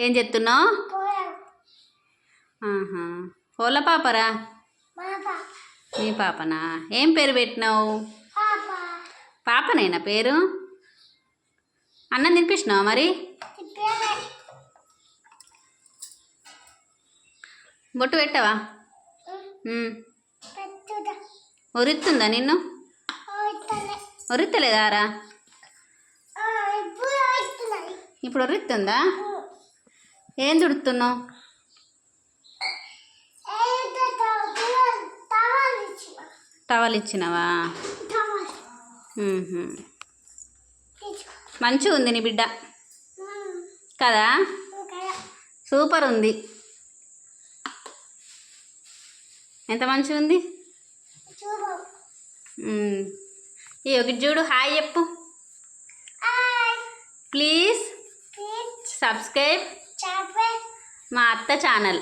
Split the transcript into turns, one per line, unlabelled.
ఏం చెప్తున్నావు? కోళ్ళ పాపరా? మీ పాపనా? ఏం పేరు పెట్టినావు? పాపనేనా పేరు? అన్నం తినిపించినావా మరి? బొట్టు పెట్టవా? ఒరిత్తుందా నిన్ను? ఒరిత్తలేదారా? ఇప్పుడు ఒరిత్తుందా? ఏం తుడుతున్నావు? టవల్ ఇచ్చినావా? మంచిగా ఉంది నీ బిడ్డ కదా? సూపర్ ఉంది. ఎంత మంచిగా ఉంది. ఈ ఒకటి చూడు, హాయ్ చెప్పు. ప్లీజ్ సబ్స్క్రైబ్ మా అత్త ఛానల్.